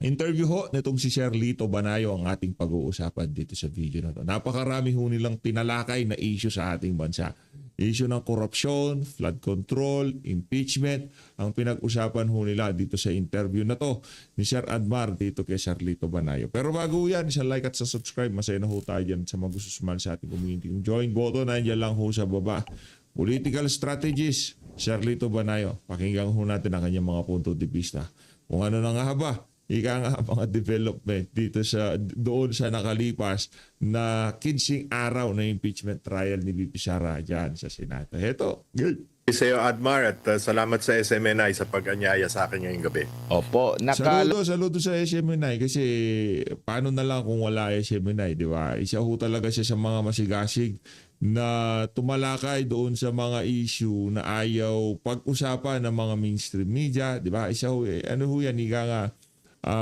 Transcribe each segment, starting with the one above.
Interview ho nitong si Sir Lito Banayo ang ating pag-uusapan dito sa video na to. Napakarami ho nilang tinalakay na issue sa ating bansa. Issue ng korupsyon, flood control, impeachment, ang pinag-usapan ho nila dito sa interview na to ni Sir Admar dito kay Sir Lito Banayo. Pero bago yan, sa like at sa subscribe, masaya na ho tayo dyan sa magsusumal sa ating community. Yung join button, nandiyan lang ho sa baba. Political strategies, Sir Lito Banayo. Pakinggan ho natin ang kanyang mga punto de vista. Kung ano na nga ba, ika nga mga development dito sa doon sa nakalipas na 15 araw na impeachment trial ni VP Sara dyan sa Senado. Heto, good. Sa iyo, Admar, at salamat sa SMNI sa pag-anyaya sa akin ngayong gabi. Opo, Saludo sa SMNI kasi paano na lang kung wala SMNI, di ba? Isa ho talaga siya sa mga masigasig na tumalakay doon sa mga issue na ayaw pag-usapan ng mga mainstream media, di ba? Isa ho, ano ho yan, ika nga,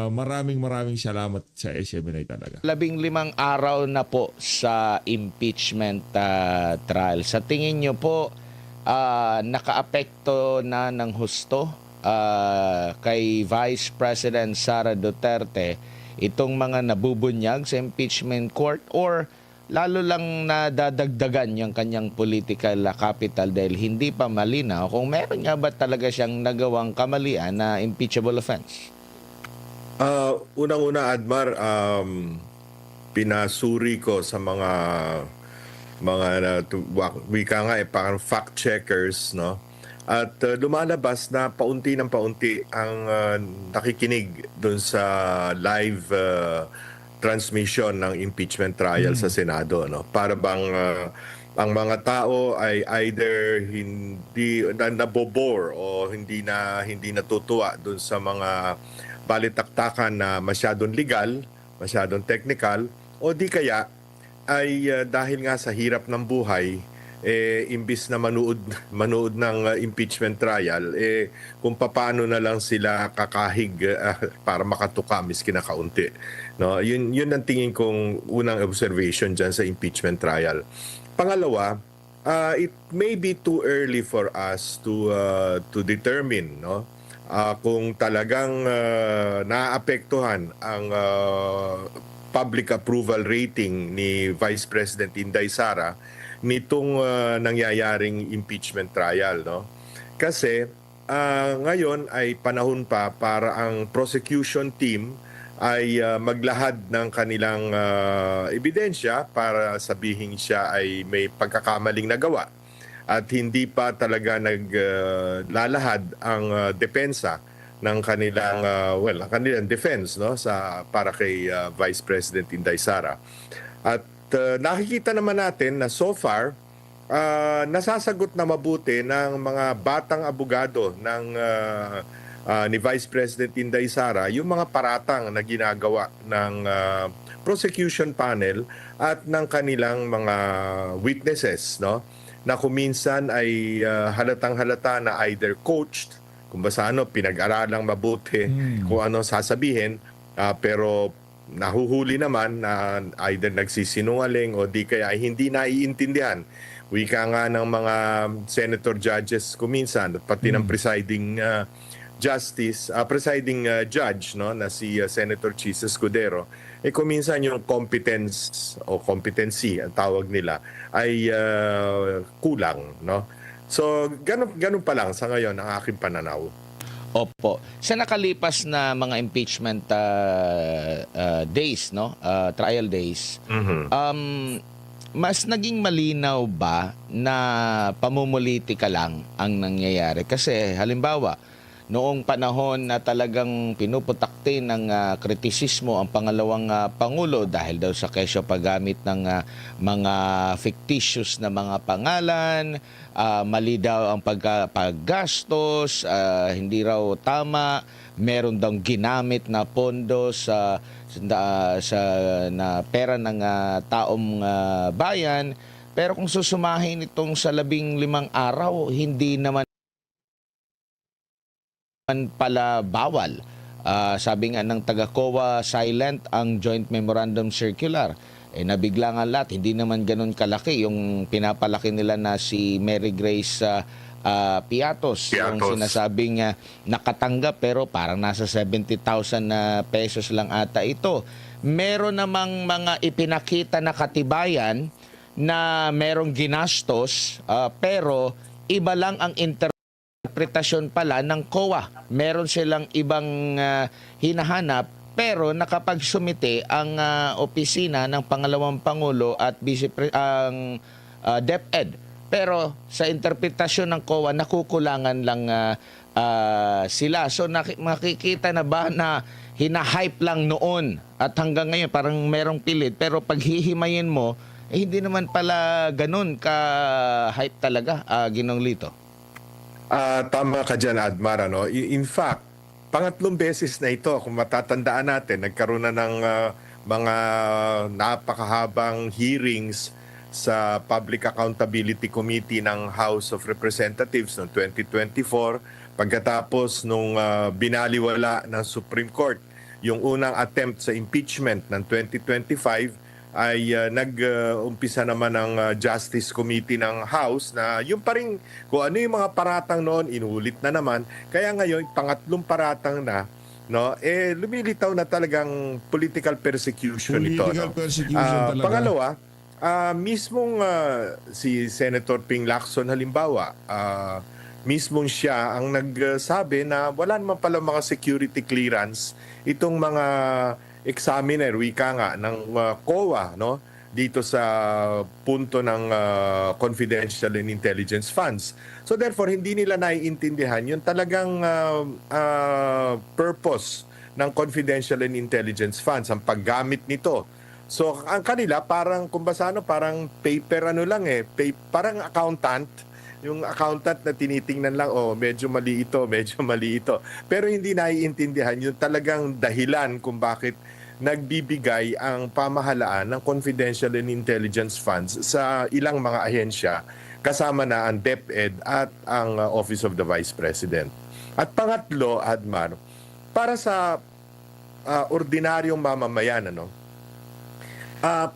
maraming salamat sa SMNI talaga. 15 araw na po sa impeachment trial. Sa tingin nyo po, nakaapekto na ng husto kay Vice President Sara Duterte itong mga nabubunyag sa impeachment court, or lalo lang nadadagdagan yung kanyang political capital dahil hindi pa malinaw kung meron nga ba talaga siyang nagawang kamalian na impeachable offense? Unang-una, Admar, pinasuri ko sa mga wika nga parang fact checkers, no? At lumalabas na paunti ng paunti ang nakikinig doon sa live transmission ng impeachment trial sa Senado, no? Para bang ang mga tao ay either hindi nabobore o hindi natutuwa doon sa mga balitaktakan na masyadong legal, masyadong technical, o di kaya ay dahil nga sa hirap ng buhay, imbis na manood ng impeachment trial, kung paano na lang sila kakahig para makatuka miski na kaunti. No? Yun ang tingin kong unang observation dyan sa impeachment trial. Pangalawa, it may be too early for us to determine, no? Kung talagang naapektuhan ang public approval rating ni Vice President Inday Sara nitong nangyayaring impeachment trial, no? Kasi ngayon ay panahon pa para ang prosecution team ay maglahad ng kanilang ebidensya para sabihin siya ay may pagkakamaling nagawa. At hindi pa talaga naglalahad ang depensa ng kanilang ang kanilang defense, no, para kay Vice President Inday Sara. At nakikita naman natin na so far nasasagot na mabuti ng mga batang abogado ni Vice President Inday Sara yung mga paratang na ginagawa ng prosecution panel at ng kanilang mga witnesses, no, na kuminsan ay halatang-halata na either coached, kung basta pinag-aralang mabuti kung ano sasabihin, pero nahuhuli naman na either nagsisinungaling o di kaya ay hindi naiintindihan. Wika nga ng mga senator judges kuminsan, pati ng presiding judge, no, na si Senator Chis Escudero, kuminsan yung competence o competency ang tawag nila ay kulang, no? So ganun pa lang sa ngayon ang aking pananaw. Opo. Sa nakalipas na mga impeachment days, no? Trial days, mas naging malinaw ba na pamumulitika lang ang nangyayari? Kasi halimbawa, noong panahon na talagang pinuputakti ng kritisismo ang pangalawang Pangulo dahil daw sa kesyo paggamit ng mga fictitious na mga pangalan, mali daw ang paggastos, hindi raw tama, meron daw ginamit na pondo sa na pera ng taong bayan. Pero kung susumahin itong sa 15 araw, hindi naman pala bawal. Sabi nga ng taga-COA, silent ang Joint Memorandum Circular. Nabigla nga lahat, hindi naman ganun kalaki yung pinapalaki nila na si Mary Grace Piatos. Yung Piatos. sinasabing nakatanggap pero parang nasa 70,000 na pesos lang ata ito. Meron namang mga ipinakita na katibayan na merong ginastos pero iba lang ang interpretasyon pala ng COA. Meron silang ibang hinahanap pero nakapagsumite ang opisina ng Pangalawang Pangulo at ang DepEd. Pero sa interpretasyon ng COA, nakukulangan lang sila. So makikita na ba na hinahype lang noon at hanggang ngayon parang merong pilit. Pero paghihimayin mo, hindi naman pala ganun ka-hype talaga, Ginong Lito. Tama ka dyan, Admar. Ano? In fact, pangatlong beses na ito, kung matatandaan natin, nagkaroon na ng mga napakahabang hearings sa Public Accountability Committee ng House of Representatives noong 2024 pagkatapos nung binaliwala ng Supreme Court yung unang attempt sa impeachment ng 2025 ay nag-umpisa naman ng Justice Committee ng House na yung pa rin kung ano yung mga paratang noon inulit na naman, kaya ngayon pangatlong paratang na, no, lumilitaw na talagang political persecution ito, Political no? persecution talaga. Pangalawa, mismong si Senator Ping Lacson halimbawa, mismong siya ang nagsabi na wala naman pala mga security clearance itong mga examiner, wika nga, ng COA, no? Dito sa punto ng confidential and intelligence funds. So therefore, hindi nila naiintindihan yung talagang purpose ng confidential and intelligence funds, ang paggamit nito. So ang kanila parang parang paper parang accountant, yung accountant na tinitingnan lang, medyo mali ito, medyo mali ito. Pero hindi naiintindihan yung talagang dahilan kung bakit nagbibigay ang pamahalaan ng confidential and intelligence funds sa ilang mga ahensya, kasama na ang DepEd at ang Office of the Vice President. At pangatlo, Admar, para sa ordinaryong mamamayan,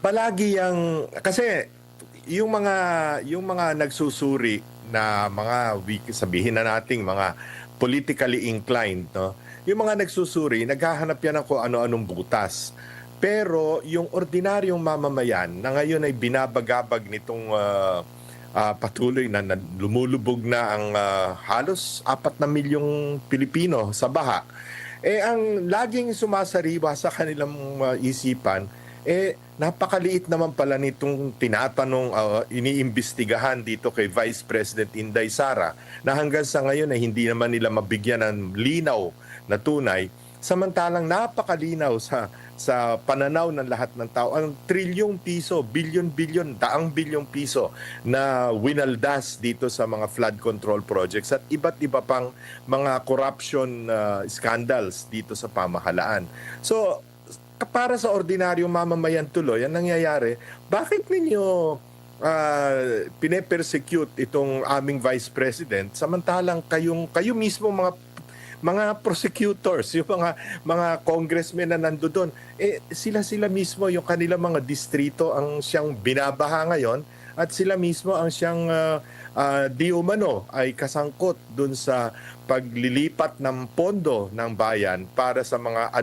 palagi kasi yung mga nagsusuri na mga sabihin na nating mga politically inclined, no? Yung mga nagsusuri, naghahanap yan ng kung ano-anong butas. Pero yung ordinaryong mamamayan na ngayon ay binabagabag nitong patuloy na lumulubog na ang halos 4 na milyong Pilipino sa baha, ang laging sumasariwa sa kanilang isipan, napakaliit naman pala nitong tinatanong, iniimbestigahan dito kay Vice President Inday Sara na hanggang sa ngayon ay hindi naman nila mabigyan ng linaw na tunay, samantalang napakalinaw sa pananaw ng lahat ng tao ang trilyong piso, bilyon-bilyon, daang bilyong piso na winaldas dito sa mga flood control projects at iba't iba pang mga corruption scandals dito sa pamahalaan. So para sa ordinaryong mamamayan tuloy, ang nangyayari, bakit ninyo pine-persecute itong aming Vice President samantalang kayo mismo mga prosecutors, yung mga congressmen na nando doon, sila mismo yung kanilang mga distrito ang siyang binabaha ngayon at sila mismo ang siyang di umano ay kasangkot doon sa paglilipat ng pondo ng bayan para sa mga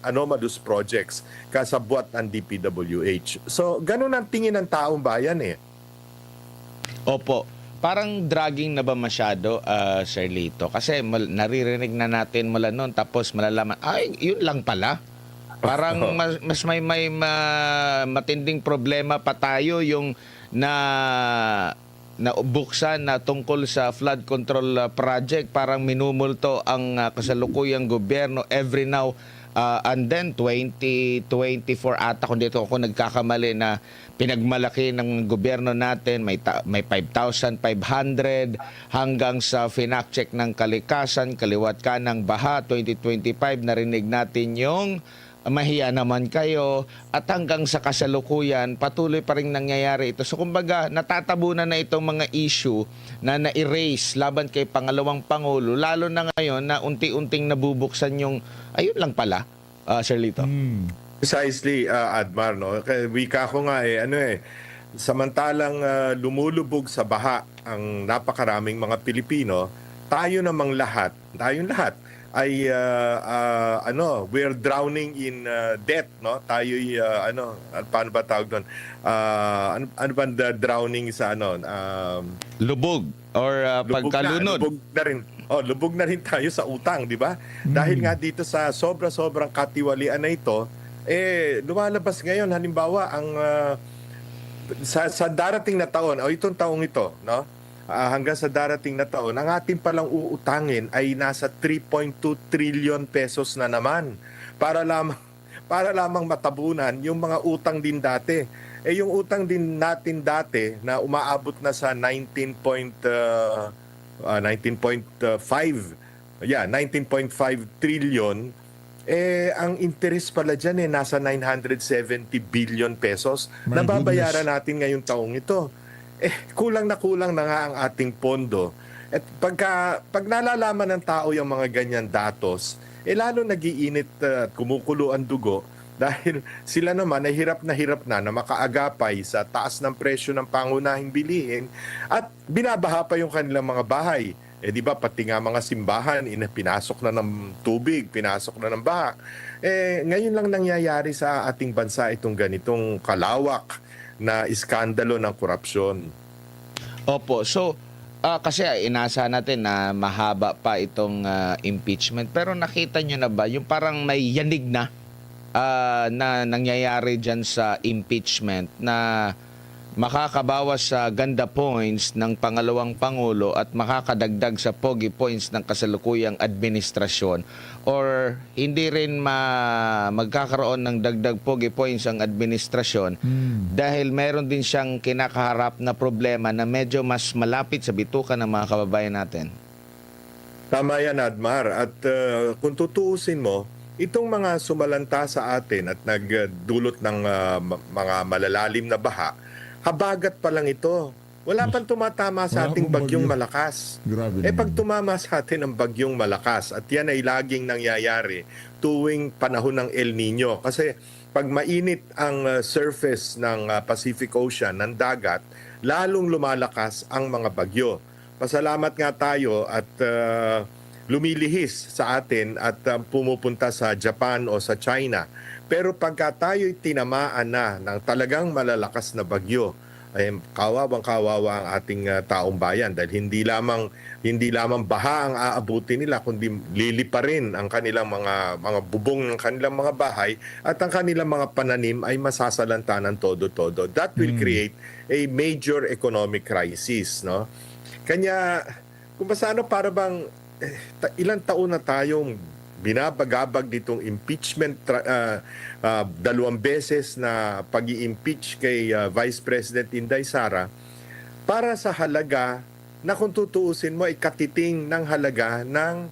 anomalous projects kasabwat ng DPWH. So, ganun ang tingin ng taong bayan Opo. Parang dragging na ba masyado, Sir Lito? Kasi naririnig na natin mula noon tapos malalaman, yun lang pala. Parang mas may matinding problema pa tayo yung na buksan na tungkol sa flood control project. Parang minumulto ang kasalukuyang gobyerno every now and then 2024 ata kung dito ako nagkakamali na pinagmalaki ng gobyerno natin, may 5,500 hanggang sa finact check ng kalikasan, kaliwat ka ng baha 2025, narinig natin yung mahiya naman kayo at hanggang sa kasalukuyan patuloy pa rin nangyayari ito. So kumbaga natatabunan na itong mga issue na na-erase laban kay Pangalawang Pangulo, lalo na ngayon na unti-unting nabubuksan yung ayun lang pala, Sir Lito. Precisely, Admar, no? Wika ko nga samantalang lumulubog sa baha ang napakaraming mga Pilipino, tayong lahat ay we're drowning in debt, no? Tayo'y paano ba tawag doon? Ano ba the drowning sa Lubog or pagkalunod. Lubog na rin tayo sa utang, di ba? Dahil nga dito sa sobrang katiwalian na ito, lumalabas ngayon halimbawa ang sa darating na taon o itong taong ito, no? Hanggang sa darating na taon, ang ating palang uutangin ay nasa 3.2 trillion pesos na naman para lamang matabunan yung mga utang din dati. Yung utang din natin dati na umaabot na sa 19.5 trillion, ang interest pala dyan nasa 970 billion pesos. My Nababayaran natin ngayong taong ito. Kulang na nga ang ating pondo. At pag nalalaman ng tao yung mga ganyan datos, lalo nagiinit at kumukulo ang dugo dahil sila naman ay hirap na makaagapay sa taas ng presyo ng pangunahing bilihin at binabaha pa yung kanilang mga bahay. Di ba pati nga mga simbahan pinasok na ng tubig, pinasok na ng baha. Ngayon lang nangyayari sa ating bansa itong ganitong kalawak na iskandalo ng korupsyon. Opo. So, kasi inasa natin na mahaba pa itong impeachment. Pero nakita nyo na ba yung parang may yanig na nangyayari dyan sa impeachment na makakabawas sa ganda points ng pangalawang Pangulo at makakadagdag sa pogi points ng kasalukuyang administrasyon, or hindi rin magkakaroon ng dagdag pogi points ang administrasyon dahil meron din siyang kinakaharap na problema na medyo mas malapit sa bituka ng mga kababayan natin. Tama yan, Admar. At kung tutuusin mo, itong mga sumalanta sa atin at nagdulot ng mga malalalim na baha, habagat pa lang ito. Wala pang tumatama sa ating bagyong malakas. Grabe Pag naman. tumama sa atin ang bagyong malakas, at yan ay laging nangyayari tuwing panahon ng El Nino. Kasi pag mainit ang surface ng Pacific Ocean, ng dagat, lalong lumalakas ang mga bagyo. Pasalamat nga tayo at lumilihis sa atin at pumupunta sa Japan o sa China. Pero pagka tayo'y tinamaan na ng talagang malalakas na bagyo, ay kawawang-kawawa ang ating taong bayan dahil hindi lamang baha ang aabutin nila, kundi lilipa rin ang kanilang mga bubong ng kanilang mga bahay at ang kanilang mga pananim ay masasalanta ng todo-todo. That will create a major economic crisis, no? Kanya kung paano, para bang ilang taon na tayong binabagabag ditong impeachment, 2 beses na pag-i-impeach kay Vice President Inday Sara para sa halaga na kung tutuusin mo ay katiting ng halaga ng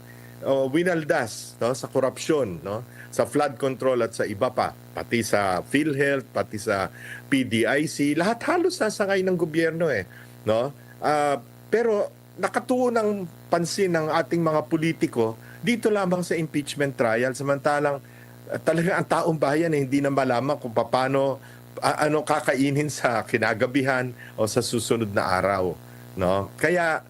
winaldas, no, sa korupsyon, no, sa flood control at sa iba pa, pati sa PhilHealth, pati sa PDIC, lahat halos sasakay ng gobyerno no? Pero nakatuon ng pansin ng ating mga politiko dito lamang sa impeachment trial, samantalang talagang ang taong bayan hindi na malaman kung paano ano kakainin sa kinagabihan o sa susunod na araw, no? Kaya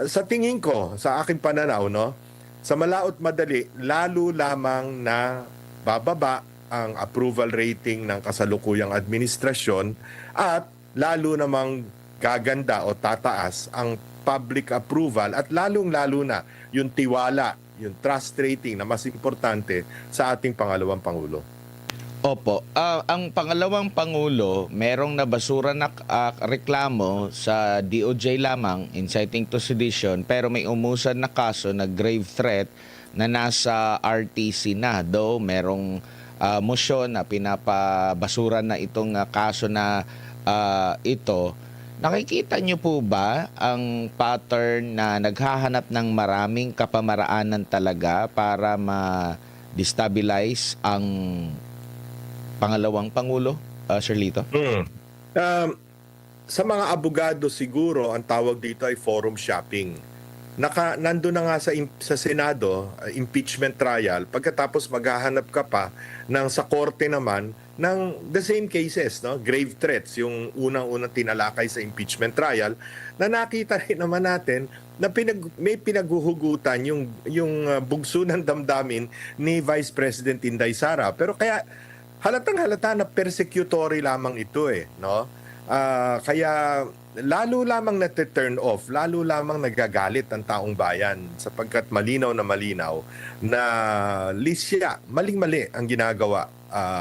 sa tingin ko, sa aking pananaw, no, sa malaot madali, lalo lamang na bababa ang approval rating ng kasalukuyang administrasyon at lalo namang gaganda o tataas ang public approval at lalong-lalo na yung tiwala, yung trust rating na mas importante sa ating pangalawang Pangulo. Opo. Ang pangalawang Pangulo, merong nabasura na reklamo sa DOJ lamang, inciting to sedition, pero may umusan na kaso na grave threat na nasa RTC na. Though merong motion na pinapabasura na itong kaso na ito. Nakikita niyo po ba ang pattern na naghahanap ng maraming kapamaraanan talaga para ma-destabilize ang pangalawang Pangulo, Sir Lito? Sa mga abogado siguro, ang tawag dito ay forum shopping. nandun na nga sa Senado, impeachment trial, pagkatapos maghahanap ka pa sa korte naman ng the same cases, no? Grave threats, yung unang-unang tinalakay sa impeachment trial, na nakita rin naman natin na may pinaghuhugutan yung bugso ng damdamin ni Vice President Inday Sara. Pero kaya halatang halata na persecutory lamang ito no? Kaya lalo lamang turn off, lalo lamang nagagalit ang taong bayan sapagkat malinaw na lisya, maling-mali ang ginagawa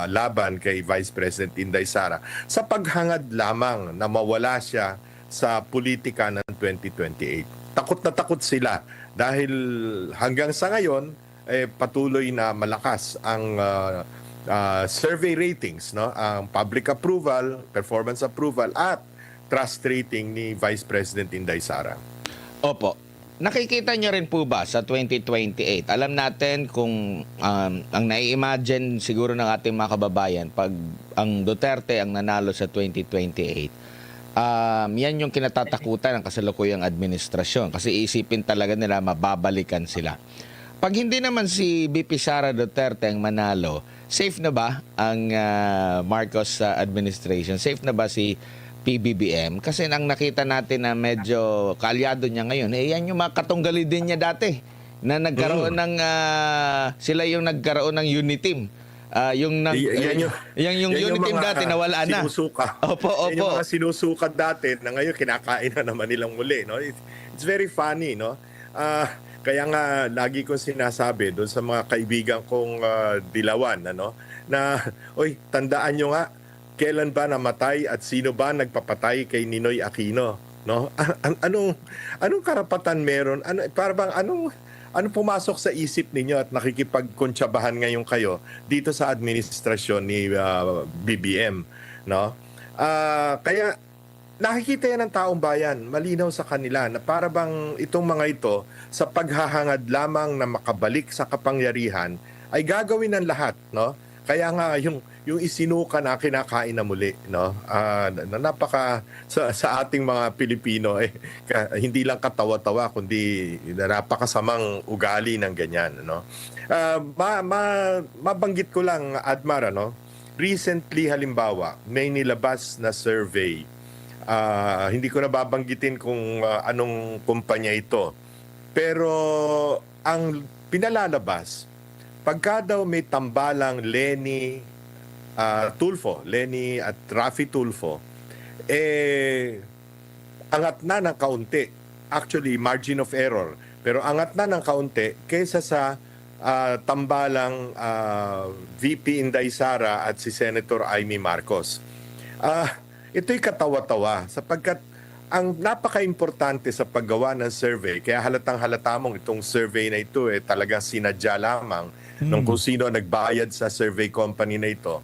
laban kay Vice President Inday Sara sa paghangad lamang na mawala siya sa politika ng 2028. Takot na takot sila dahil hanggang sa ngayon patuloy na malakas ang survey ratings, no? Ang public approval, performance approval at trust rating ni Vice President Inday Sara. Opo. Nakikita niyo rin po ba sa 2028? Alam natin kung ang nai-imagine siguro ng ating mga kababayan pag ang Duterte ang nanalo sa 2028, yan yung kinatatakutan ng kasalukuyang administrasyon kasi isipin talaga nila mababalikan sila. Pag hindi naman si VP Sara Duterte ang manalo, safe na ba ang Marcos administration? Safe na ba si PBBM? Kasi nang nakita natin na medyo kaalyado niya ngayon, yan yung mga katunggali din niya dati na nagkaroon ng sila yung nagkaroon ng uniteam. Yung uniteam dati nawala na. Sinusuka. Opo. Yan yung mga sinusukat dati na ngayon kinakain na naman nilang muli, no? It's very funny, no? Kaya nga lagi kong sinasabi doon sa mga kaibigan kong dilawan, na oy, tandaan nyo nga kailan ba namatay at sino ba nagpapatay kay Ninoy Aquino, no? Anong karapatan meron? Ano pumasok sa isip ninyo at nakikipagkontsabahan ngayon kayo dito sa administrasyon ni BBM, no? Kaya nakikita yan ng taong bayan, malinaw sa kanila na para bang itong mga ito sa paghahangad lamang na makabalik sa kapangyarihan ay gagawin ng lahat, no? Kaya nga yung isinuka na kinakain na muli, no? Napaka sa ating mga Pilipino hindi lang katawa-tawa kundi napakasamang ugali ng ganyan, no? Mabanggit ko lang, Admar, recently halimbawa may nilabas na survey. Hindi ko na babanggitin kung anong kumpanya ito. Pero ang pinalalabas, pagka daw may tambalang Lenny at Raffy Tulfo, angat na ng kaunti. Actually, margin of error. Pero angat na ng kaunti kaysa sa tambalang VP Inday Sara at si Senator Amy Marcos. Ito'y katawa-tawa sapagkat ang napaka-importante sa paggawa ng survey, kaya halatang-halata mong itong survey na ito talagang sinadya lamang ng kung sino nagbayad sa survey company na ito.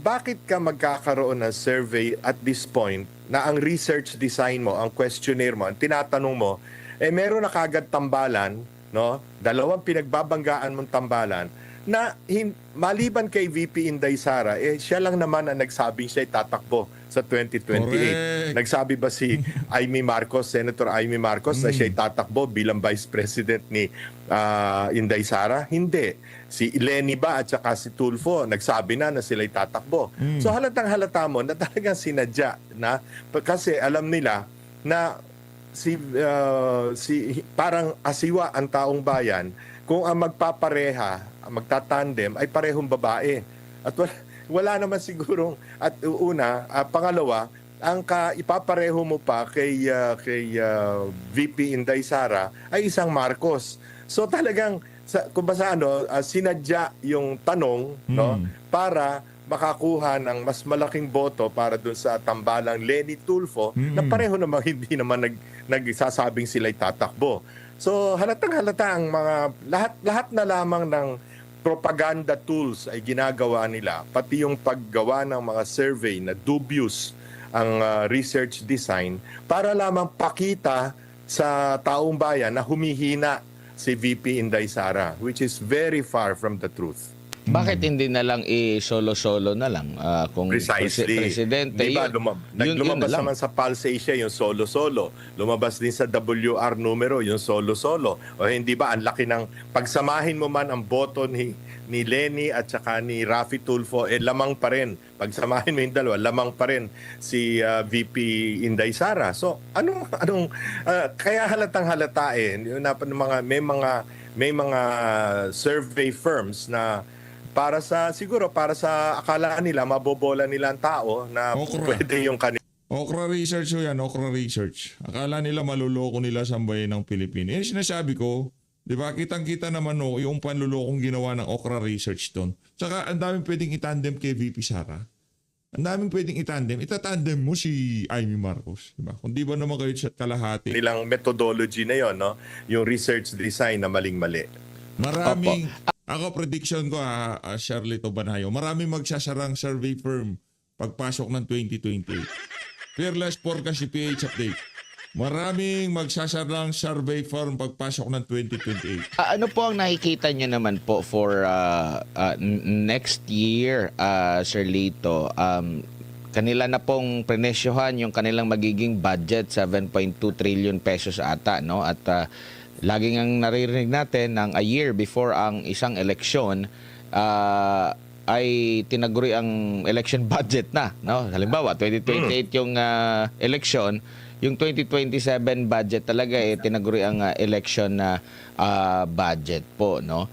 Bakit ka magkakaroon ng survey at this point na ang research design mo, ang questionnaire mo, ang tinatanong mo, meron na kagad tambalan, no? Dalawang pinagbabanggaan mong tambalan na maliban kay VP Inday Sara, siya lang naman ang nagsabing siya tatakbo sa 2028. Correct. Nagsabi ba si Senator Amy Marcos na siya tatakbo bilang Vice President ni Inday Sara? Hindi. Si Lenny ba at saka si Tulfo nagsabi na sila'y tatakbo. So halatang halata mo na talagang sinadya na kasi alam nila na parang asiwa ang taong bayan kung ang magtatandem ay parehong babae. At wala naman sigurong, at pangalawa, ang ipapareho mo pa kay VP Inday Sara ay isang Marcos. So talagang, sinadya yung tanong, no, para makakuha ng mas malaking boto para dun sa tambalang Lenny Tulfo na pareho namang hindi naman nagsasabing sila'y tatakbo. So halatang-halata ang mga lahat na lamang ng propaganda tools ay ginagawa nila, pati yung paggawa ng mga survey na dubious ang research design para lamang pakita sa taong bayan na humihina si VP Inday Sara, which is very far from the truth. Bakit hindi na lang i-solo-solo na lang kung Precisely. presidente? Di ba, yun lumabas na lang. naman sa Pulse Asia yung solo-solo. Lumabas din sa WR numero yung solo-solo. O hindi ba, ang laki ng, pagsamahin mo man ang boto ni Lenny at saka ni Raffy Tulfo, lamang pa rin. Pagsamahin mo yung dalawa, lamang pa rin si VP Inday Sara. So, kaya halatang halatain, yun na, may mga survey firms na siguro para sa akala nila, mabobola nila ang tao na pwede yung kanila. Okra Research o yan, Okra Research. Akala nila maluloko nila sa bayan ng Pilipinas. Yan sinasabi ko, di ba? Kitang-kita naman yung panlulokong ginawa ng Okra Research doon. Tsaka ang daming pwedeng itandem kay VP Sara. Ang daming pwedeng itandem. Itatandem mo si Amy Marcos. Di ba? Kung di ba naman kayo kalahati. Nilang methodology na yon, no? Yung research design na maling-mali. Maraming, ako prediction ko Shirley Tobanayo, maraming magsasarang survey firm pagpasok ng 2028. Fearless forecast si PH update. Maraming magsasarang survey firm pagpasok ng 2028. Ano po ang nakikita nyo naman po for next year, Sir Lito? Kanila na pong prenesyohan yung kanilang magiging budget, 7.2 trillion pesos ata, no? At laging ang naririnig natin ng a year before ang isang eleksyon ay tinaguri ang election budget na, no? Halimbawa 2028 yung eleksyon, yung 2027 budget talaga tinaguri ang election na budget po, no?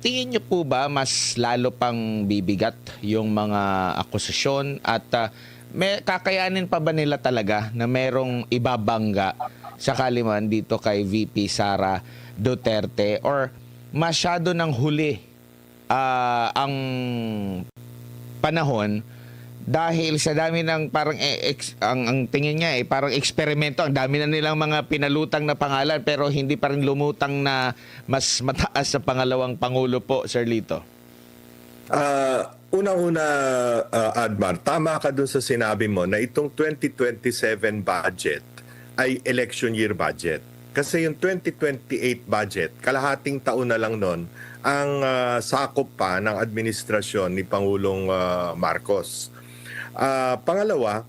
Tingin niyo po ba mas lalo pang bibigat yung mga akusasyon at may kakayanin pa ba nila talaga na merong ibabangga sakali man dito kay VP Sara Duterte, or masyado ng huli ang panahon dahil sa dami ng parang ang tingin niya parang eksperimento, ang dami na nilang mga pinalutang na pangalan pero hindi pa rin lumutang na mas mataas sa pangalawang pangulo po, Sir Lito. Unang-una, Admar, tama ka dun sa sinabi mo na itong 2027 budget ay election year budget. Kasi yung 2028 budget, kalahating taon na lang nun, ang sakop pa ng administrasyon ni Pangulong Marcos. Pangalawa,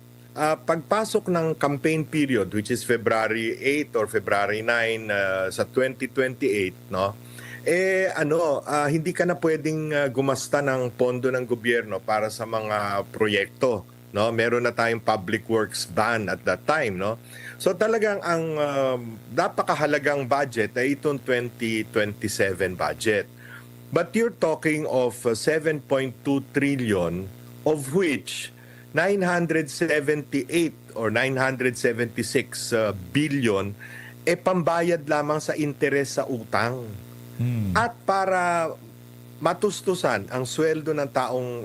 pagpasok ng campaign period, which is February 8 or February 9 sa 2028, no? Hindi ka na pwedeng gumasta ng pondo ng gobyerno para sa mga proyekto, no? Meron na tayong public works ban at that time, no? So talagang ang napakahalagang budget ay itong 2027 budget. But you're talking of 7.2 trillion, of which 978 or 976 billion pambayad lamang sa interes sa utang. At para matustusan ang sweldo ng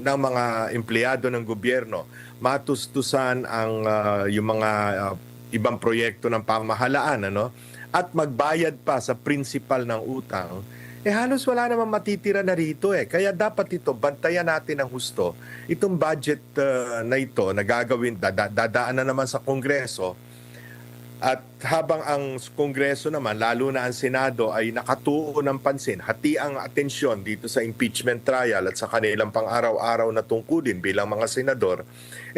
mga empleyado ng gobyerno, matustusan ang yung mga ibang proyekto ng pamahalaan, at magbayad pa sa principal ng utang, halos wala namang matitira na rito . Kaya dapat ito, bantayan natin ng husto. Itong budget na ito na gagawin, dadaan na naman sa Kongreso. At habang ang Kongreso naman, lalo na ang Senado, ay nakatuon ng pansin, hati ang atensyon dito sa impeachment trial at sa kanilang pang-araw-araw na tungkulin bilang mga senador,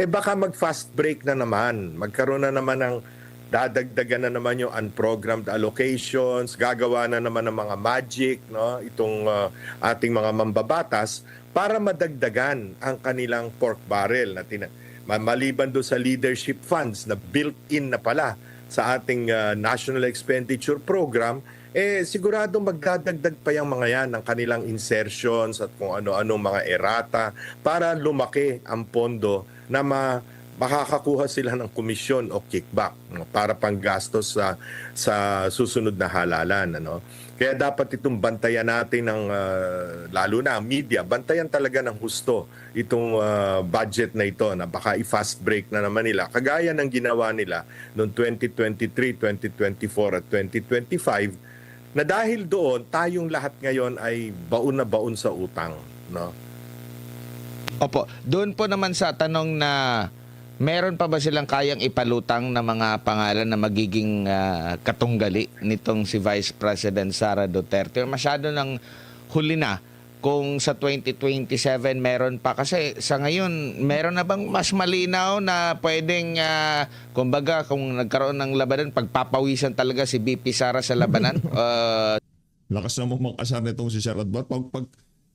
baka mag-fast break na naman. Magkaroon na naman ng dadagdagan na naman yung unprogrammed allocations, gagawa na naman ng mga magic, no? Itong ating mga mambabatas para madagdagan ang kanilang pork barrel na maliban doon sa leadership funds na built-in na pala sa ating National Expenditure Program, siguradong magdadagdag pa yung mga yan ng kanilang insertions at kung ano-anong mga errata para lumaki ang pondo na makakakuha sila ng komisyon o kickback para panggastos sa susunod na halalan. Kaya dapat itong bantayan natin ng, lalo na ang media, bantayan talaga ng husto itong budget na ito na baka i-fast break na naman nila. Kagaya ng ginawa nila noong 2023, 2024 at 2025 na dahil doon, tayong lahat ngayon ay baon na baon sa utang. No? Opo, doon po naman sa tanong na meron pa ba silang kayang ipalutang na mga pangalan na magiging katunggali nitong si Vice President Sara Duterte? Masyado nang huli na kung sa 2027 meron pa. Kasi sa ngayon, meron na bang mas malinaw na pwedeng, kumbaga, kung nagkaroon ng labanan, pagpapawisan talaga si BP Sara sa labanan? Lakas na mag-asar nitong si Sir Adbar.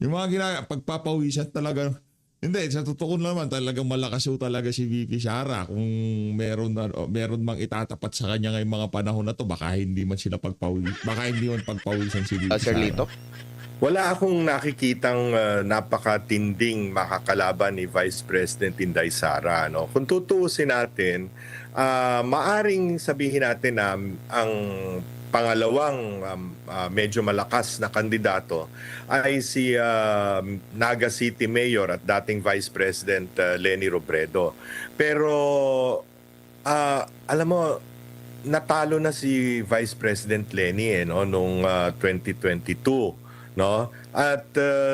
Yung mga pagpapawisan talaga, hindi, sa totoo naman, talagang malakas yung talaga si VP Sara. Kung meron mang itatapat sa kanya ngayong mga panahon na to, baka hindi man pagpawisan si VP Sir Sara. Lito? Wala akong nakikitang napakatinding makakalaban ni Vice President Inday Sara. No? Kung tutuusin natin, maaring sabihin natin na ang pangalawang medyo malakas na kandidato ay si Naga City Mayor at dating Vice President Leni Robredo. Pero alam mo, natalo na si Vice President Leni noong 2022. No? At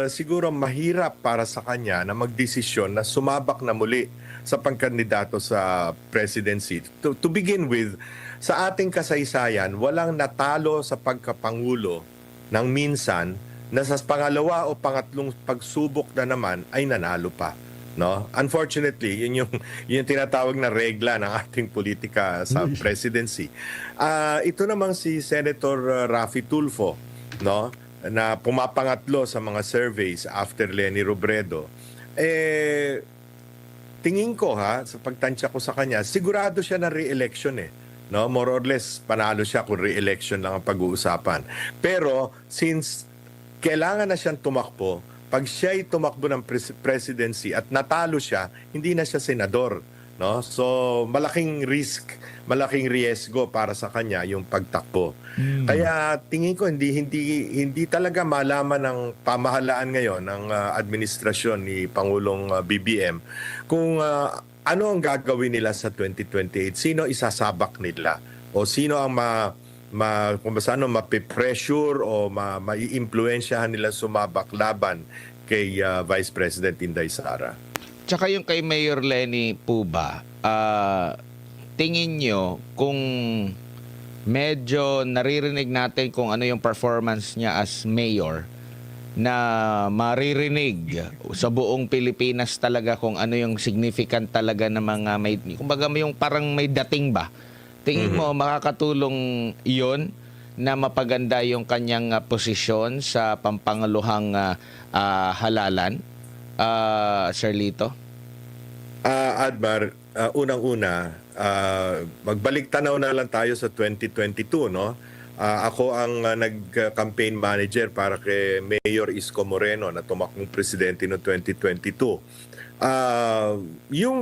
siguro mahirap para sa kanya na magdesisyon na sumabak na muli sa pagkandidato sa presidency. To begin with, sa ating kasaysayan, walang natalo sa pagkapangulo ng minsan na sa pangalawa o pangatlong pagsubok na naman ay nanalo pa. No? Unfortunately, yun yung tinatawag na regla ng ating politika sa presidency. Ito namang si Senator Raffy Tulfo, no? Na pumapangatlo sa mga surveys after Leni Robredo, tingin ko sa pagtansya ko sa kanya, sigurado siya na re-election No? More or less, panalo siya kung re-election lang ang pag-uusapan. Pero since kailangan na siyang tumakbo, pag siya'y tumakbo ng presidency at natalo siya, hindi na siya senador. No? So malaking risk, malaking riesgo para sa kanya yung pagtakbo. Kaya tingin ko hindi talaga malaman ng pamahalaan ngayon ng administrasyon ni Pangulong BBM kung ano ang gagawin nila sa 2028. Sino isasabak nila o sino ang mapipressure o mai-impluwensyahan nila sumabak laban kay Vice President Inday Sara. Tsaka yung kay Mayor Leni po ba, tingin nyo kung medyo naririnig natin kung ano yung performance niya as mayor, na maririnig sa buong Pilipinas talaga kung ano yung significant talaga ng mga kumbaga yung parang may dating ba? Tingin mo makakatulong iyon na mapaganda yung kanyang posisyon sa pampangaluhang halalan? Sir Lito? Admar, unang-una, magbalik tanaw na lang tayo sa 2022, no? Ako ang nag-campaign manager para kay Mayor Isko Moreno na tumakbong presidente noong 2022. Yung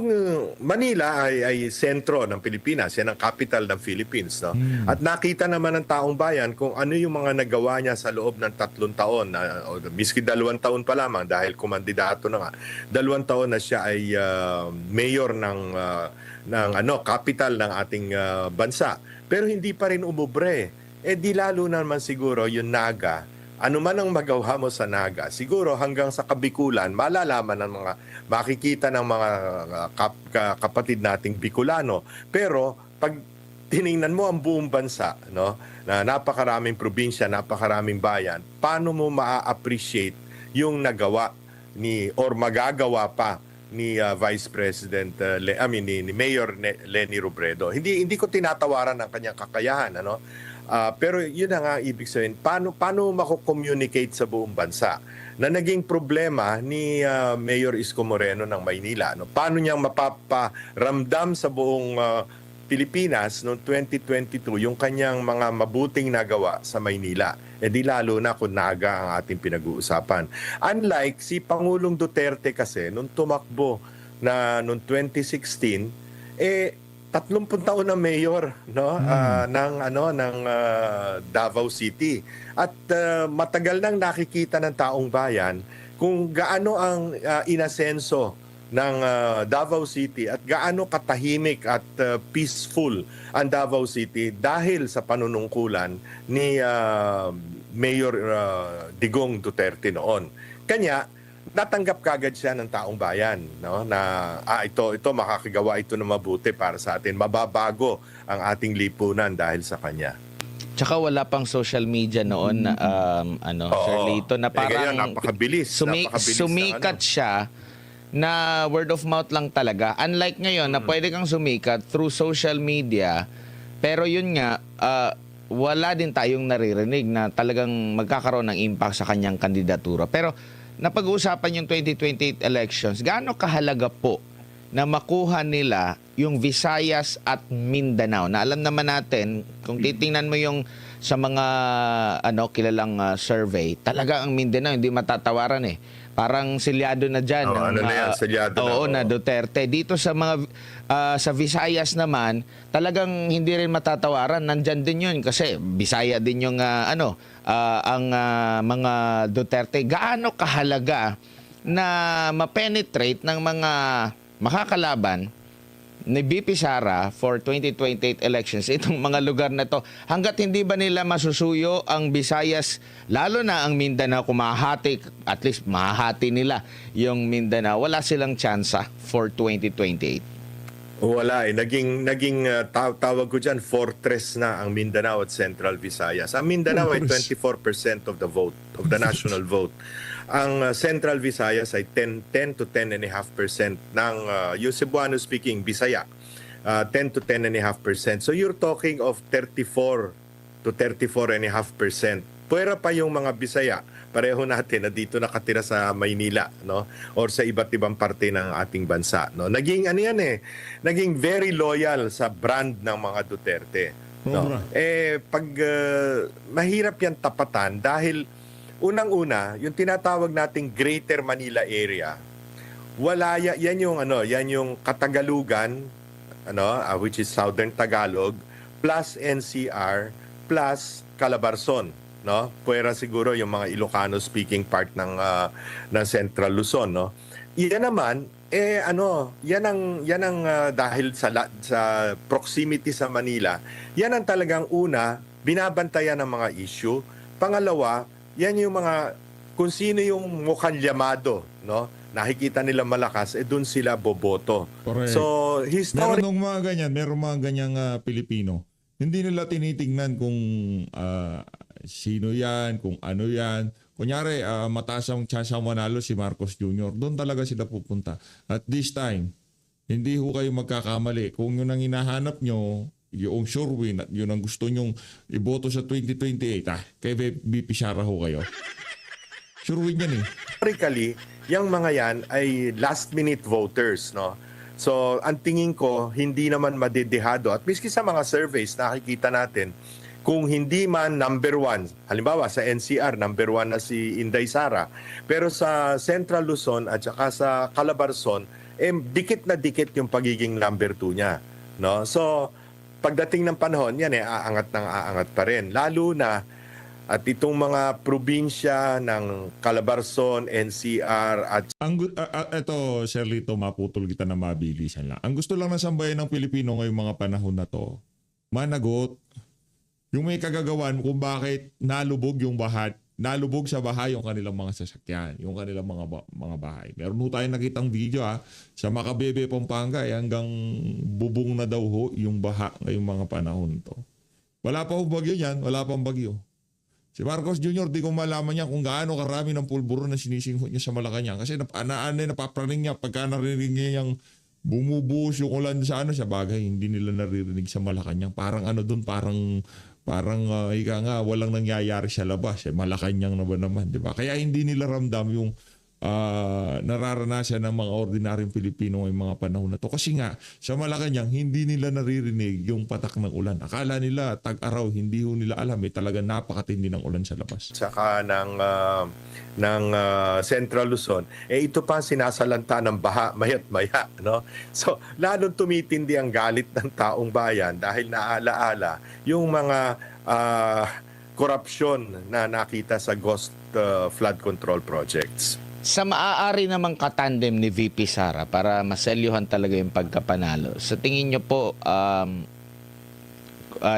Manila ay sentro ng Pilipinas, yan ang capital ng Philippines, no? At nakita naman ng taong bayan kung ano yung mga nagawa niya sa loob ng 3 taon, o miski 2 taon pa lamang dahil kumandidato na nga. 2 taon na siya ay mayor ng capital ng ating bansa. Pero hindi pa rin umubre. Di lalo naman siguro yung Naga. Ano man ang magawa mo sa Naga, siguro hanggang sa Kabikulan, malalaman ng makikita ng mga kapatid nating Bicolano. Pero pag tiningnan mo ang buong bansa, no, na napakaraming probinsya, napakaraming bayan, paano mo maa-appreciate yung nagawa or magagawa pa ni Vice President ni Mayor Leni Robredo. Hindi ko tinatawaran ang kanyang kakayahan, pero yun na nga ibig sabihin, paano mako-communicate sa buong bansa na naging problema ni Mayor Isko Moreno ng Maynila. Paano niyang mapaparamdam sa buong Pilipinas noong 2022 yung kanyang mga mabuting nagawa sa Maynila. Di lalo na kung Naga ang ating pinag-uusapan. Unlike si Pangulong Duterte kasi nung tumakbo na noong 2016, 30 taon na mayor, ng Davao City. At matagal nang nakikita ng taong bayan kung gaano ang inasenso ng Davao City at gaano katahimik at peaceful ang Davao City dahil sa panunungkulan ni Mayor Digong Duterte noon. Kanya natanggap kagad siya ng taong bayan, na ito makakagawa ito na mabuti para sa atin, mababago ang ating lipunan dahil sa kanya. Tsaka wala pang social media noon na Sir Lito, na Eh, kaya parang napakabilis. Napakabilis sumikat siya na word of mouth lang talaga. Unlike ngayon na pwede kang sumikat through social media, pero yun nga, wala din tayong naririnig na talagang magkakaroon ng impact sa kanyang kandidatura. Pero napag-uusapan yung 2028 elections, gaano kahalaga po na makuha nila yung Visayas at Mindanao? Na alam naman natin, kung titingnan mo yung sa mga kilalang survey, talaga ang Mindanao hindi matatawaran eh. Parang silyado na dyan. Silyado na. Oo, na Duterte. Dito sa mga sa Visayas naman, talagang hindi rin matatawaran. Nandyan din yun kasi Bisaya din yung ang mga Duterte. Gaano kahalaga na ma-penetrate ng mga makakalaban ni BP Sara for 2028 elections, itong mga lugar na to, hanggat hindi ba nila masusuyo ang Visayas, lalo na ang Mindanao, kung mahahati, at least mahahati nila yung Mindanao, wala silang tsansa for 2028. Wala eh. Naging tawag ko dyan, fortress na ang Mindanao at Central Visayas. Ang Mindanao ay 24% of the vote, of the national vote. Ang Central Visayas ay 10 to 10.5% ng yung Cebuano speaking Bisaya. 10 to 10.5%. So you're talking of 34 to 34.5%. Puwera pa yung mga Bisaya, pareho natin na dito nakatira sa Maynila, no? Or sa iba't ibang parte ng ating bansa, no? Naging naging very loyal sa brand ng mga Duterte, no? Pag mahirap yan tapatan dahil unang-una, yung tinatawag nating Greater Manila area, wala yan yung Katagalugan, which is Southern Tagalog, plus NCR, plus Calabarzon, no? Puwera siguro yung mga Ilocano speaking part ng Central Luzon, no? Yan naman yan ang dahil sa proximity sa Manila, yan ang talagang una binabantayan ng mga issue. Pangalawa, yan yung mga kung sino yung mukhang llamado, no? Nakikita nila malakas, doon sila boboto. Correct. So, history Meron mga ganyang Pilipino. Hindi nila tinitingnan kung sino yan, kung ano yan. Kunyari, mataas ang chance manalo si Marcos Jr. Doon talaga sila pupunta. At this time, hindi ho kayo magkakamali. Kung yun ang hinahanap nyo, yung sure win at yun ang gusto nyong iboto sa 2028, kay BP Sara ho kayo. Sure win yan eh. historically, yung mga yan ay last-minute voters, no? So, ang tingin ko, hindi naman madedehado. At miski sa mga surveys, nakikita natin, kung hindi man number one, halimbawa sa NCR, number one na si Inday Sara, pero sa Central Luzon at saka sa Calabarzon, dikit na dikit yung pagiging number two niya, no? So, pagdating ng panahon, yan aangat pa rin. Lalo na, at itong mga probinsya ng Calabarzon, NCR at Ito, Sir Lito, maputol kita na mabilisan lang. Ang gusto lang ng sambayan ng Pilipino ngayong mga panahon na to, managot. Yung may kagagawan kung bakit nalubog sa bahay yung kanilang mga sasakyan, yung kanilang mga bahay. Meron ho tayong nakitang video sa Macabebe, Pampanga, hanggang bubong na daw ho yung baha ngayong mga panahon to. Wala pa ho bagyo yan, wala pang bagyo. Si Marcos Jr., di ko malaman niya kung gaano karami ng pulburo na sinisinghot niya sa Malacanang. Kasi napapraning niya pagka narinig niya yung bumubuhos yung ulan sa bagay, hindi nila naririnig sa Malacanang. Parang ika nga, walang nangyayari sa labas. Malacanang na ba naman, di ba? Kaya hindi nila ramdam yung nararanasan ng mga ordinaryong Pilipino ngayong mga panahon na to. Kasi nga, sa Malacanang, hindi nila naririnig yung patak ng ulan. Akala nila, tag-araw, hindi ho nila alam. Talagang napakatindi ng ulan sa labas. saka ng Central Luzon, ito pa sinasalanta ng baha mayat maya, no? So, lalong tumitindi ang galit ng taong bayan dahil naalaala yung mga korupsyon na nakita sa ghost flood control projects. Sa maaari namang katandem ni VP Sara para maselyuhan talaga yung pagkapanalo, sa tingin nyo po,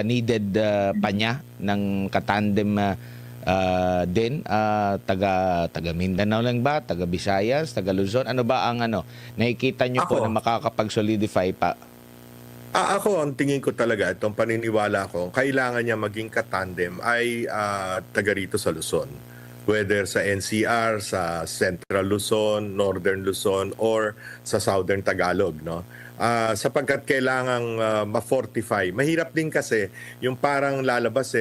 needed pa niya ng katandem din? Taga Mindanao lang ba? Taga Visayas? Taga Luzon? Ano ba ang nakikita nyo po Ako. na makakapag-solidify pa? Ako, ang tingin ko talaga, itong paniniwala ko, kailangan niya maging katandem ay taga rito sa Luzon. Whether sa NCR, sa Central Luzon, Northern Luzon, or sa Southern Tagalog, no? Sapagkat kailangang ma-fortify. Mahirap din kasi yung parang lalabas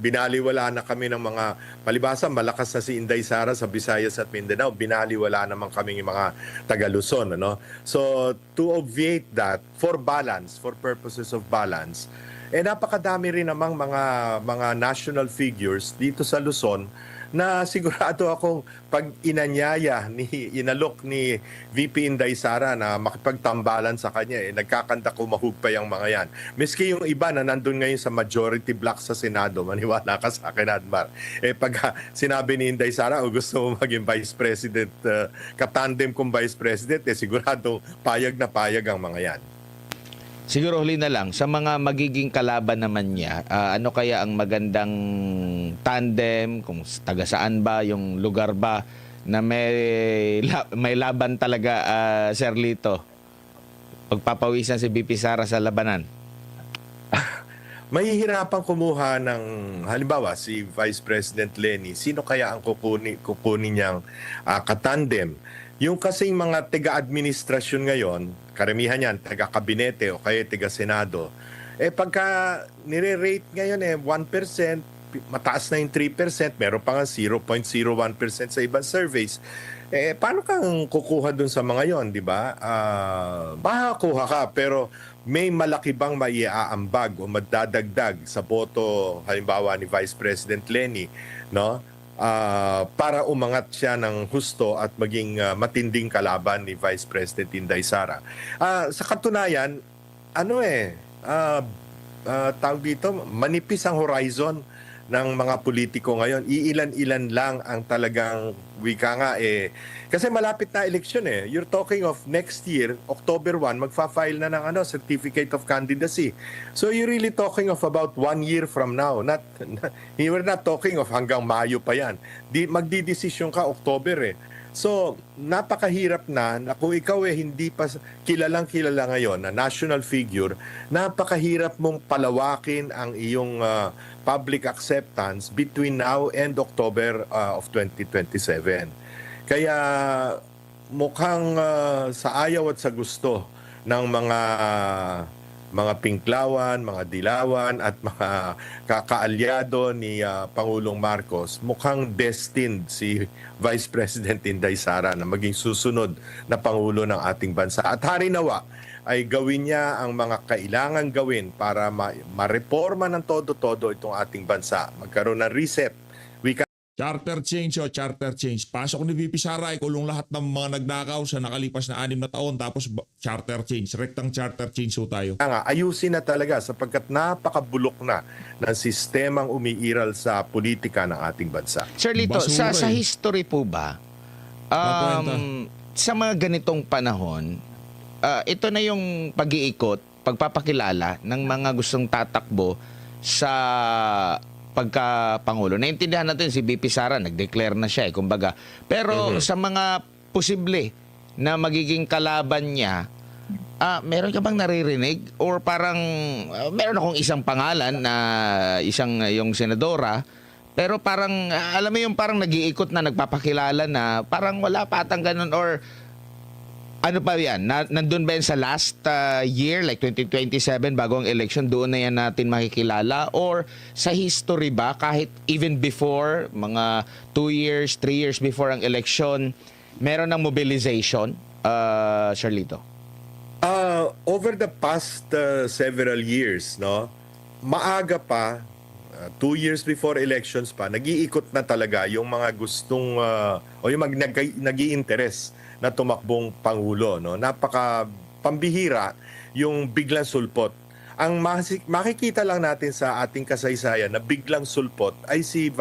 binaliwala na kami ng mga, palibasa malakas na si Inday Sara sa Visayas at Mindanao, binaliwala naman kami yung mga taga Luzon, ano? So to obviate that, for balance, for purposes of balance, napakadami rin namang mga national figures dito sa Luzon na sigurado akong pag inalok ni VP Inday Sara na makipagtambalan sa kanya, nagkakanta kumahugpay ang mga yan. Miski yung iba na nandun ngayon sa majority block sa Senado, maniwala ka sa akin, Admar. Pag sinabi ni Inday Sara, gusto mo maging Vice President, katandem kong Vice President, sigurado payag na payag ang mga yan. Siguro huli na lang, sa mga magiging kalaban naman niya, ano kaya ang magandang tandem, kung taga saan ba, yung lugar ba, na may laban talaga, Sir Lito? Pagpapawisan si BP Sara sa labanan. Mahihirapan kumuha ng, halimbawa, si Vice President Lenny, sino kaya ang kukunin niyang katandem? Yung kasing mga taga-administrasyon ngayon, karamihan yan, taga-kabinete o kaya taga-senado, pagka nire-rate ngayon 1%, mataas na yung 3%, meron pa nga 0.01% sa ibang surveys, paano kang kukuha dun sa mga yon, di ba? Makakuha ka, pero may malaki bang maiaambag o madadagdag sa boto, halimbawa ni Vice President Lenny, no? Para umangat siya ng husto at maging matinding kalaban ni Vice President Inday Sara. Sa katunayan, tawag dito, manipis ang horizon ng mga politiko ngayon. Iilan-ilan lang ang talagang wika nga kasi malapit na eleksyon You're talking of next year, October 1, magfa-file na ng certificate of candidacy. So you're really talking of about 1 year from now. We're not talking of hanggang Mayo pa yan. Magdidesisyon ka October So, napakahirap na kung ikaw hindi pa kilala ngayon na national figure, napakahirap mong palawakin ang iyong public acceptance between now and October of 2027. Kaya mukhang sa ayaw at sa gusto ng mga pinklawan, mga dilawan at mga kakaalyado ni Pangulong Marcos, mukhang destined si Vice President Inday Sara na maging susunod na Pangulo ng ating bansa. At harinawa ay gawin niya ang mga kailangan gawin para ma-reforma ng todo-todo itong ating bansa. Magkaroon ng reset. Charter change. Pasok ni VP Sara, ikulong lahat ng mga nagnakaw sa nakalipas na 6 na taon, tapos charter change. Rektang charter change tayo. Ayusin na talaga sapagkat napakabulok na ng sistemang umiiral sa politika ng ating bansa. Sir Lito, sa history po ba, sa mga ganitong panahon, ito na yung pag-iikot, pagpapakilala ng mga gustong tatakbo sa pagka-Pangulo. Naintindihan natin si BP Sara, nag-declare na siya kumbaga. Pero sa mga posible na magiging kalaban niya, meron ka bang naririnig? Or parang meron akong isang pangalan na yung senadora, pero parang alam mo yung parang nag-iikot na, nagpapakilala na, parang wala pa atang ganun, or ano pa yan? Nandun ba yan sa last year, like 2027, bago ang election, doon na yan natin makikilala? Or sa history ba, kahit even before, mga 2 years, 3 years before ang election, meron ng mobilization, Charlito? Over the past several years, maaga pa, 2 years before elections pa, nag-iikot na talaga yung mga gustong, o yung nag-i-interest na tumakbong Pangulo. Napaka pambihira yung biglang sulpot. Ang makikita lang natin sa ating kasaysayan na biglang sulpot ay si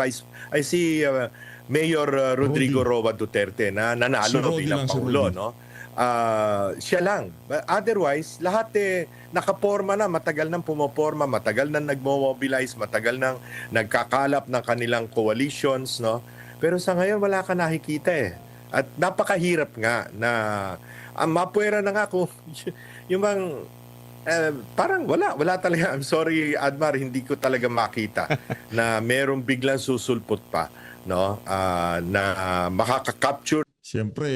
Mayor Rodrigo Roa Duterte na nanalo bilang Pangulo. Siya lang. Otherwise, lahat nakaporma na, matagal nang pumoporma, matagal nang nagmo-mobilize, matagal nang nagkakalap ng kanilang coalitions. Pero sa ngayon, wala ka nakikita At napakahirap nga na mapuwera na nga kung yung bang Parang wala talaga. I'm sorry, Admar, hindi ko talaga makita na merong biglang susulpot pa, no? Na makaka-capture. Siyempre,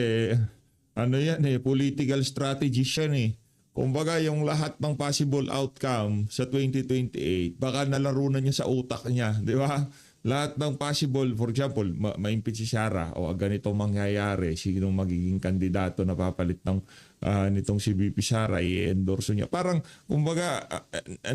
ano yan political strategist yan eh. Kumbaga, yung lahat ng possible outcome sa 2028, baka nalaro na niya sa utak niya, di ba? Lahat ng possible, for example, ma-impeach si Sara o ganitong mangyayari, sino magiging kandidato na papalit ng nitong si VP Sara, i-endorse niya. Parang, kumbaga,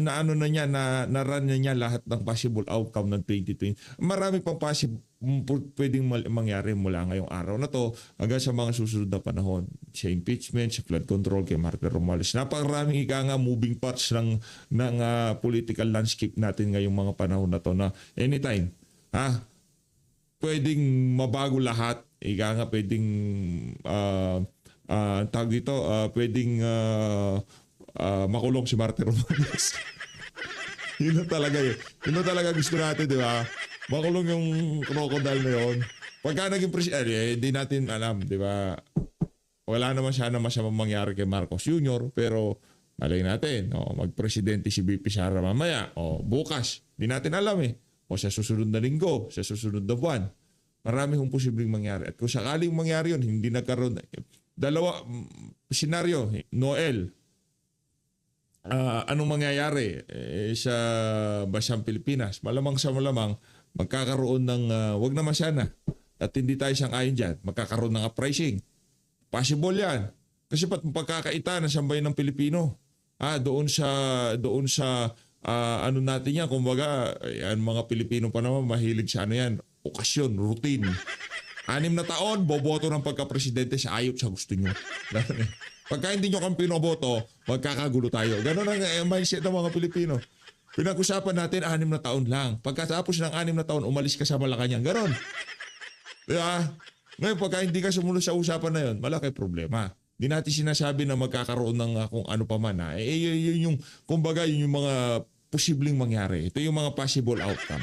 naano na niya, na-run na niya lahat ng possible outcome ng 2020. Marami pang pwedeng mangyari mula ngayong araw na to hanggang sa mga susunod na panahon. Sa impeachment, sa flood control kay Martin Romualdez. Napakaraming moving parts ng political landscape natin ngayong mga panahon na to na anytime, pwedeng mabago lahat. Pwedeng tawag dito, pwedeng makulong si Martin Romualdez. Yun na talaga yun. Yun na talaga gusto natin, di ba? Makulong yung crocodile na yun. Pagka naging presidente, hindi natin alam, di ba? Wala naman sana masamang mangyari kay Marcos Jr. Pero malay natin, magpresidente si VP Sara mamaya, bukas. Hindi natin alam eh. O sa susunod na linggo, sa susunod na buwan. Marami hong posibleng mangyari. At kung sakaling mangyari yun, hindi nagkaroon. Dalawa, senaryo, Noel. Anong mangyayari sa bansang Pilipinas? Malamang sa malamang, magkakaroon ng, wag naman sana, at hindi tayo sang-ayon dyan, magkakaroon ng uprising. Possible yan. Kasi pagkakaita ng sambayan ng Pilipino, doon sa ano natin yan, kumbaga, yan mga Pilipino pa naman, mahilig sa ano yan, okasyon, routine. 6 na taon, boboto ng pagka-presidente sa ayot sa gusto nyo. Pagka hindi nyo kang pinoboto, magkakagulo tayo. Ganon ang mindset ng mga Pilipino. Pinag-usapan natin 6 na taon lang. Pagkatapos ng 6 na taon, umalis ka sa Malacanang. Ganon. Diba? Ngayon, pagka hindi ka sumunod sa usapan na yun, malaki problema. Hindi natin sinasabi na magkakaroon ng kung ano pa man. Yun yung, kumbaga, yun yung mga posibleng mangyari. Ito yung mga possible outcome.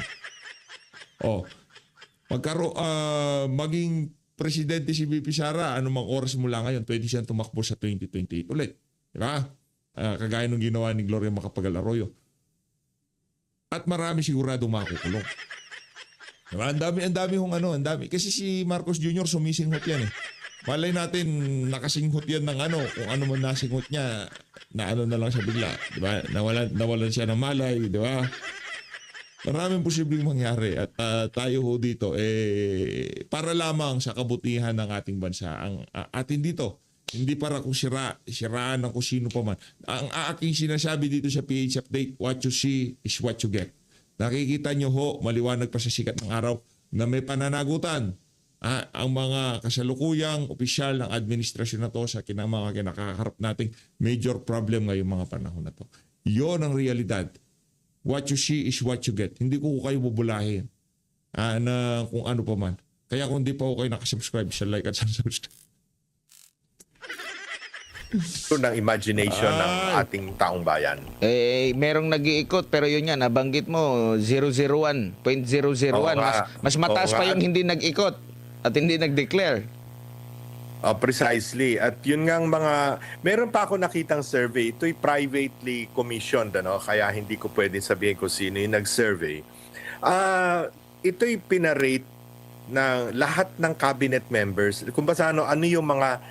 Maging presidente si VP Sara, anumang oras mula ngayon, pwede siyang tumakbo sa 2028 ulit. Diba? Kagaya nung ginawa ni Gloria Macapagal Arroyo. At marami siguradong makukulong. Diba? Ang dami. Kasi si Marcos Jr. sumisinghot yan eh. Malay natin, nakasinghot yan ng kung ano man nasinghot niya, na na lang siya bigla. Diba? Nawalan siya ng malay, diba? Maraming posibleng mangyari at tayo ho dito para lamang sa kabutihan ng ating bansa. Ang atin dito, hindi para kung siraan ng kung sino pa man. Ang aking sinasabi dito sa PH Update, what you see is what you get. Nakikita nyo ho, maliwanag pa sa sikat ng araw na may pananagutan ang mga kasalukuyang opisyal ng administrasyon na to sa mga kinakaharap nating major problem ngayong mga panahon na to. Yon ang realidad. What you see is what you get. Hindi ko kayo bubulahin na kung ano pa man. Kaya kung hindi pa kayo nakasubscribe, like at subscribe. Ito ng imagination ng ating taong bayan. Merong nag-iikot pero yun yan, nabanggit mo 001, 0.001. Mas mataas pa yung hindi nag-ikot at hindi nag-declare. Precisely. At yun ngang meron pa ako nakitang survey. Ito'y privately commissioned, kaya hindi ko pwedeng sabihin kung sino yung nag-survey. Ito'y pinarate ng lahat ng cabinet members. Kung ba ano yung mga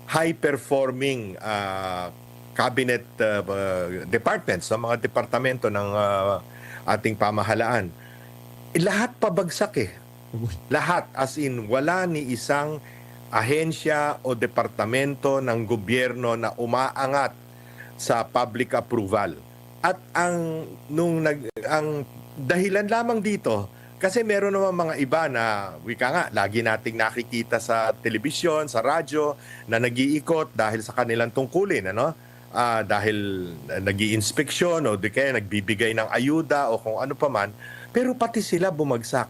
high-performing cabinet departments, mga departamento ng ating pamahalaan. Lahat pabagsak eh. Lahat, as in, wala ni isang ahensya o departamento ng gobyerno na umaangat sa public approval. At ang dahilan lamang dito, kasi meron naman mga iba na, wika nga, lagi nating nakikita sa telebisyon, sa radyo, na nag-iikot dahil sa kanilang tungkulin, dahil nag-i-inspeksyon o di kaya nagbibigay ng ayuda o kung ano pa man, pero pati sila bumagsak.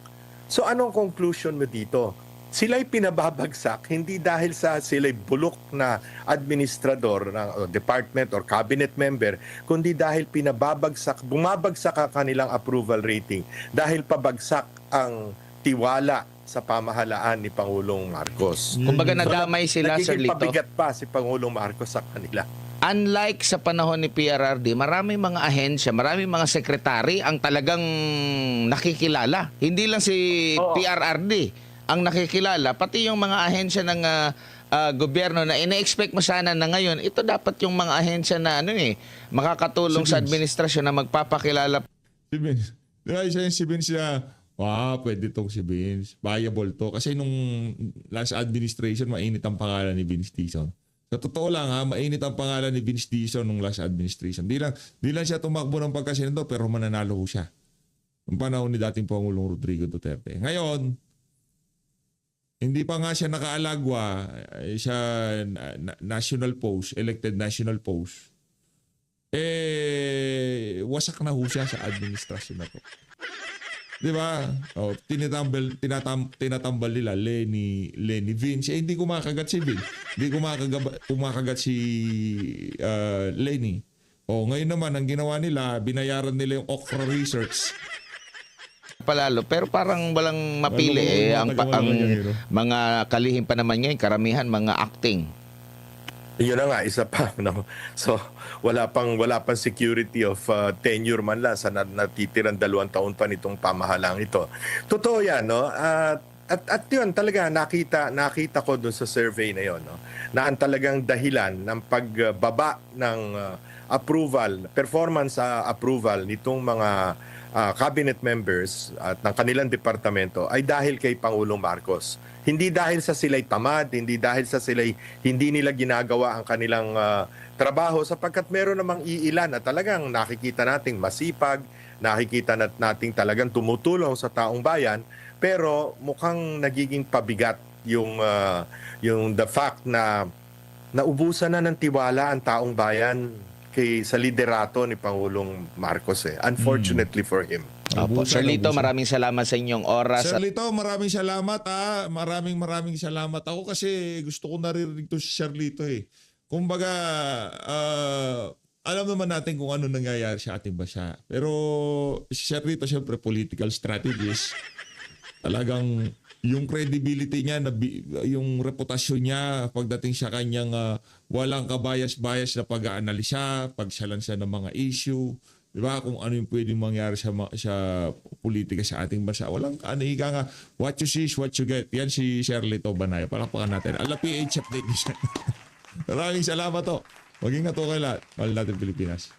So anong conclusion mo dito? Sila'y pinababagsak hindi dahil sa sila'y bulok na administrador ng department or cabinet member, kundi dahil bumabagsak ang kanilang approval rating dahil pabagsak ang tiwala sa pamahalaan ni Pangulong Marcos. Kumbaga nadamay sila, Sir Nagiging Lito. pabigat pa si Pangulong Marcos sa kanila. Unlike sa panahon ni PRRD, maraming mga ahensya, maraming mga sekretary ang talagang nakikilala. Hindi lang si PRRD ang nakikilala, pati yung mga ahensya ng gobyerno na ina-expect mo sana na ngayon, ito dapat yung mga ahensya na makakatulong Si sa Vince. administrasyon na magpapakilala. Si Vince. Diba, isa yung si Vince na, pwede tong si Vince. Viable to. Kasi nung last administration, mainit ang pangalan ni Vince Dizon. Sa totoo lang mainit ang pangalan ni Vince Dizon nung last administration. Di lang siya tumakbo ng pagkasenador pero mananalo ho siya. Nung panahon ni dating Pangulong Rodrigo Duterte. Ngayon, hindi pa nga siya nakaalagwa, siya national post, elected national post. Wasak na ho siya sa administrasyon na to. Di ba? Tinatambal nila Lenny Vince. Hindi kumakagat si Vince. Hindi kumakagat si Lenny. Ngayon naman, ang ginawa nila, binayaran nila yung Okra Research. Palalo, pero parang walang mapili ang mga kalihim pa naman ngayon, karamihan mga acting. Yun na nga, isa pa. No? So, wala pang security of tenure man lang sa natitirang 2 taon pa nitong pamahalang ito. Totoo yan, no? At yun, talaga, nakita ko dun sa survey na yun, no? Na ang talagang dahilan ng pagbaba ng performance approval nitong mga cabinet members at ng kanilang departamento ay dahil kay Pangulong Marcos. Hindi dahil sa sila'y tamad, hindi dahil sa sila'y hindi nila ginagawa ang kanilang trabaho sapagkat meron namang iilan na talagang nakikita nating masipag, nakikita nating talagang tumutulong sa taong bayan, pero mukhang nagiging pabigat yung the fact na naubusan na ng tiwala ang taong bayan sa liderato ni Pangulong Marcos. Unfortunately for him. Opo. Sir Lito, maraming salamat sa inyong oras. Sir Lito, maraming salamat Maraming salamat ako kasi gusto ko naririnig to si Sir Lito Kumbaga, alam naman natin kung ano nangyayari sa ating bansa. Pero si Sir Lito, siyempre, political strategist. Talagang yung credibility niya, yung reputasyon niya pagdating sa kanyang walang kabayas-bayas na pag-aanalisa, pagsalansa ng mga issue, di ba? Kung ano yung pwedeng mangyari sa politika sa ating bansa. Walang ika nga, what you see is what you get. Yan si Shirley Banayo. Palakpakan natin. Ala PH update niya. Maraming salamat to. Maging nga to kay lahat. Mahal natin Pilipinas.